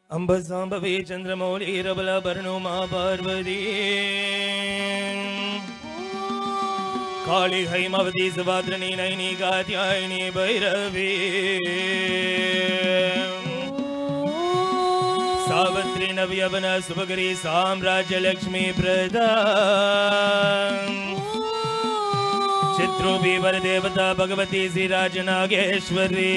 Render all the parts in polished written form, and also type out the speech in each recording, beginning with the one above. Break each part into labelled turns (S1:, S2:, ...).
S1: अंब सांबवे चंद्रमौली रबला बरनो माँ पार्वती काली हैमवती सुभाद्रनी नैनी कात्यायनी भैरवी सावित्री नव्यवन सुभगरी साम्राज्य लक्ष्मी प्रदान चित्रूपी वरदेवता भगवती श्रीराज नागेश्वरी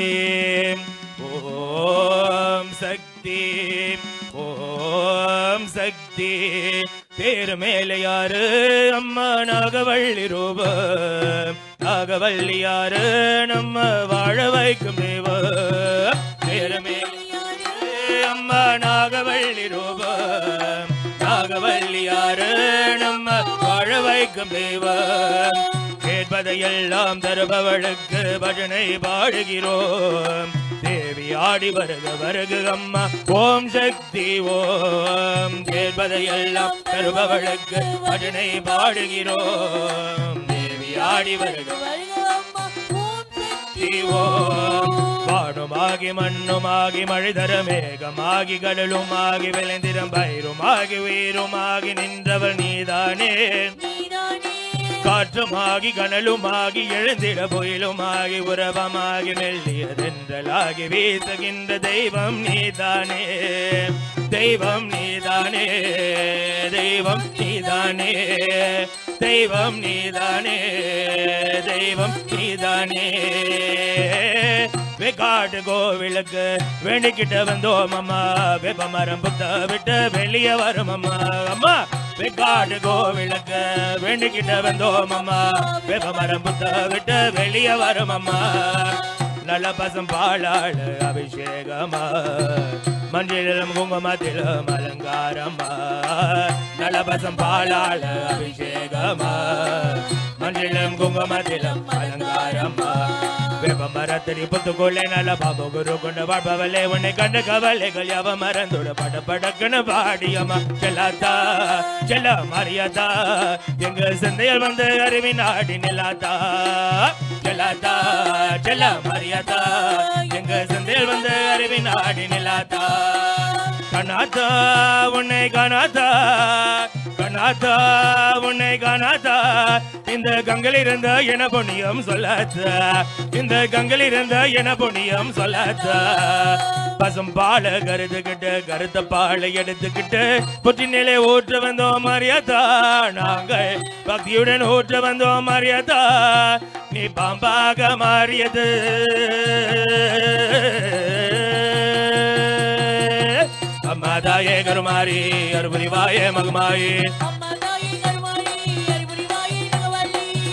S1: ओम शक्ति तेर मेले यार अम्मा नागवल्ली रूप नागवल्ली यार नम्म वाழ வைக்கும் தேவ तेर मेले अम्मा नागवल्ली रूप नागवल्ली यार नम्म वाழ வைக்கும் தேவ கேட்பதையெல்லாம் தருபவளுக்கு பஜனை பாடுகிறோம் தேவி ஆடி வருக வருக அம்மா ஓம் சக்தி ஓம் கேட்பதையெல்லாம் தருபவளுக்கு பஜனை பாடுகிறோம் தேவி ஆடி வருக ஓம் வானுமாகி மண்ணுமாகி மழைதர மேகமாகி கடலுமாகி விளைந்திரம் பயிருமாகி உயிருமாகி நின்றவள் நீதானே காற்றுமாகி கனலுமாகி எழுந்திட புயலுமாகி உறவமாகி மெல்லியதென்றலாகி வீசுகின்ற தெய்வம் நீதானே தெய்வம் நீதானே தெய்வம் நீதானே தெய்வம் நீதானே தெய்வம் நீதானே வெக்காடு கோவிலுக்கு வேண்டிக்கிட்ட வந்தோம் அம்மா வேப்ப மரம் புத்த விட்டு வெளியே வரும் அம்மா அம்மா வெக்காடு கோவிலுக்கு வேண்டிக்கிட்ட வந்தோம் அம்மா வேப்ப மரம் புத்த விட்டு வெளியே வரும் அம்மா நல்ல பசம் பாலாள அபிஷேகமா மஞ்சளிலும் குங்குமத்திலும் அலங்காரமா நல்ல பசம் பாலாள அபிஷேகமா மஞ்சளிலும் குங்குமத்திலும் அலங்காரமா வேப்ப மரத்தடி புத்துக்குள்ளே நல்ல பாபு குரு கொண்டு வாழ்பவளே உன்னை கண்ட கவலைகள் யாவ மறந்துட பட படக்குன்னு பாடியம்மா செல்லாத்தா செல்ல மாரியாத்தா எங்க சிந்தையில் வந்து அருவி நாடி நிலாத்தா செல்லாத்தா செல்ல மாரியாத்தா எங்க சிந்தையில் வந்து அருவி நாடி நிலாத்தா கனாத்தா உன்னை கனாத்தா கனாத்தா உன்னை கனாத்தா இந்த கங்கல் இருந்த என புண்ணியம் சொல்லாத்த இந்த கங்கல் இருந்த என புண்ணியம் சொல்லாத்த பசும் பால கருதுகிட்டு கருத்த பாலை எடுத்துக்கிட்டு புற்றி நிலை ஊற்ற வந்தோம் மரியாதா நாங்கள் பக்தியுடன் ஊற்ற வந்தோம் மரியாதா நீ பாம்பாக மாறியது अम्मा दाये गरुमारी अरुपुरिवाये मगमाई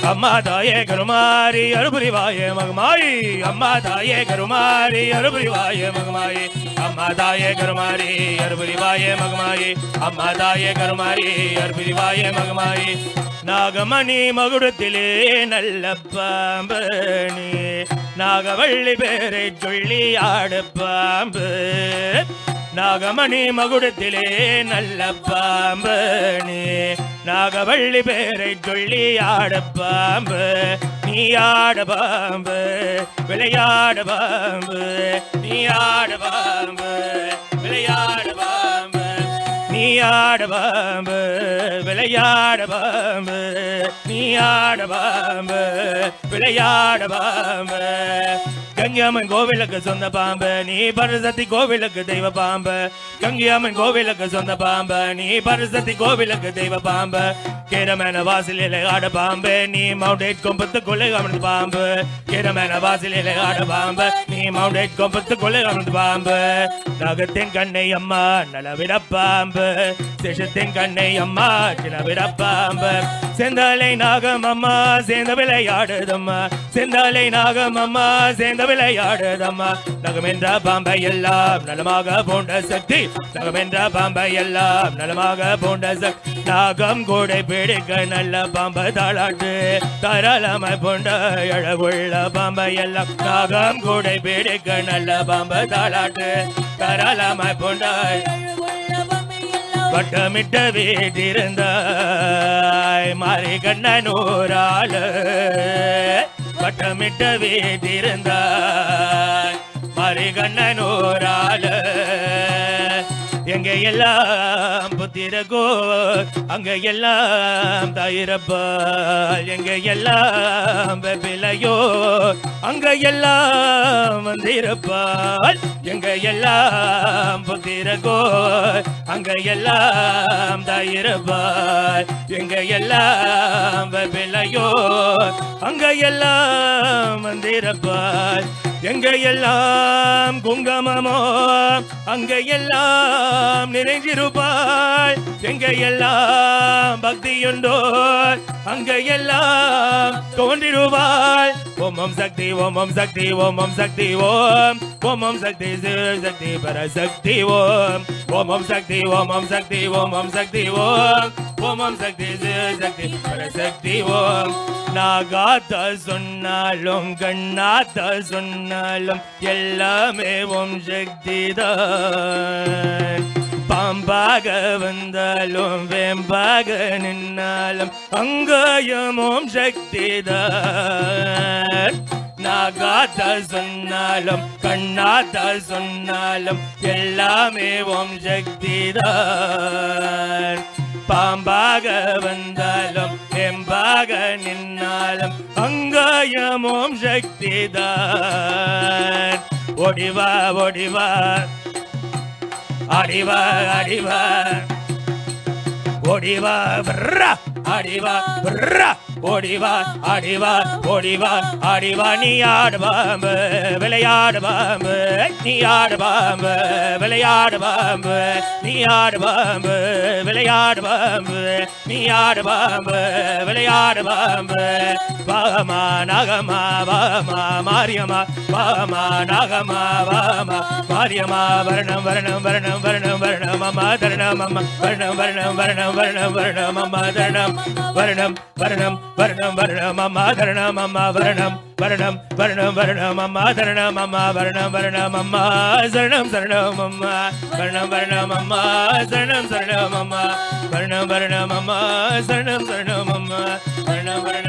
S1: अम्मा दाये गरुमारी अरुपुरिवाये मगमाई अम्मा दाये गरुमारी अरुपुरिवाये मगमाई अम्मा दाये गरुमारी अरुपुरिवाये मगमाई अम्मा दाये गरुमारी अरुपुरिवाये मगमाई नागमणि मगुडुत्तिले नल्ल पाम्बु नी नागवल्ली पेरै सोल्ली आडु पाम्बु नागमणि मगुडुत्तिले नल्ल पाम्बु नी नागवल्ली पेरै सोल्ली आडु पाम्बु நீ ஆட பாம்பு விளையாட பாம்பு நீ ஆட பாம்பு விளையாட பாம்பு நீ ஆட பாம்பு விளையாட பாம்பு நீ ஆட பாம்பு விளையாட பாம்பு கங்கியம்மன் கோவிலுக்கு சொந்த பாம்பு நீ பரசக்தி கோவிலுக்கு தெய்வ பாம்பு கங்கியம்மன் கோவிலுக்கு சொந்த பாம்பு நீ பரசக்தி கோவிலுக்கு தெய்வ பாம்பு கேரமேன வாசலில் ஆட பாம்பு நீ மவுண்டேட் கொம்பத்துக்குள்ளே அமர்ந்து பாம்பு கேரமேன வாசலில் ஆட பாம்பு நீ மவுண்டேட் கொம்பத்துக்குள்ளே அமர்ந்து பாம்பு நாகத்தின் கண்ணை அம்மா நலவிட பாம்பு சேஷத்தின் கண்ணை அம்மா சிலவிட பாம்பு செந்தாலை நாகம் அம்மா சேர்ந்த விளையாடுதம்மா செந்தாலை நாகம் அம்மா சேர்ந்த விளையாடுதம்மா நகமென்ற பாம்பை எல்லாம் நலமாக போன்ற சக்தி நகமென்ற பாம்பை எல்லாம் நலமாக போன்ற சக்தி நாகம் கூடை பிடிக்க நல்ல பாம்பை தாளாட்டு தாராளமாய் போன்ற அழகுள்ள பாம்பை எல்லாம் நாகம் கூடை பிடிக்க நல்ல பாம்பை தாளாட்டு தாராளமாய் போன்ற வட்டமிட்ட வீட்டிருந்தாய் மாறி கண்ணனூராள வட்டமிட்ட வீட்டிருந்தாய் மாறி கண்ணனூராள எங்க எல்லாம் புத்திரகோ அங்க எல்லாம் தாயிரப்பால் எங்க எல்லாம் வெப்பிலையோ அங்க எல்லாம் வந்திருப்பால் எங்க எல்லாம் புத்திரகோ அங்க எல்லாம் தாயிரப்பால் எங்க எல்லாம் வெப்பிலையோ அங்க எல்லாம் வந்திருப்பால் எங்க எல்லாம் குங்குமமோ அங்க எல்லாம் நிறைஞ்சிருப்பாய் எங்க எல்லாம் பக்தியுண்டோ அங்க எல்லாம் தோன்றிருவாய் ஓம் சக்தி ஓம் சக்தி ஓம் சக்தி ஓம் சக்தி சக்தி பரசக்தி ஓம் சக்தி ஓம் சக்தி ஓம் சக்தி ஓம் சக்தி சக்தி பரசக்தி ஓம் நாகாத்த சொன்னாலும் கண்ணாத்த சொன்னாலும் எல்லாமே ஓம் சக்தி தான் பாம்பாக வந்தாலும் வேம்பாக நின்னாலும் அங்கயம் ஓம் சக்தி தான் நாகாத்த சொன்னாலும் கண்ணாத்த சொன்னாலும் எல்லாமே ஓம் சக்தி தான் பாம்பாக வந்தாலும் வேம்பாக நின்னாலும் அங்கயம் ஓம் சக்தி தான் ஓடிவா ஓடிவா அடிவா அடிவா ஓடிவா பிரா அடிவா பிரா ஓடிவா அடிவா ஓடிவா அடிவா நீ ஆடுவாம்பு விளையாடுவாம்பு நீ ஆடுவாம்பு விளையாடுவாம்பு நீ ஆடுவாம்பு விளையாடுவாம்பு நீ ஆடுவாம்பு விளையாடுவாம்பு வாமா நாகமா வாமா மாரியம்மா வாமா நாகமா வாமா மாரியம்மா வர்ணம் வர்ணம் வர்ணம் வர்ணம் வர்ணம் அம்மா தரணம் அம்மா வர்ணம் வர்ணம் வர்ணம் வர்ணம் வர்ணம் அம்மா தரணம் வர்ணம் வர்ணம் வர்ணம் வர்ணம் அம்மா தரணம் அம்மா வர்ணம் வர்ணம் வர்ணம் வர்ணம் அம்மா தரணம் அம்மா வர்ணம் வர்ணம் அம்மா சரணம் சரணம் அம்மா வர்ணம் வர்ணம் அம்மா சரணம் சரணம் அம்மா வர்ணம் வர்ணம் அம்மா சரணம் சரணம் அம்மா வர்ணம் வர்ணம்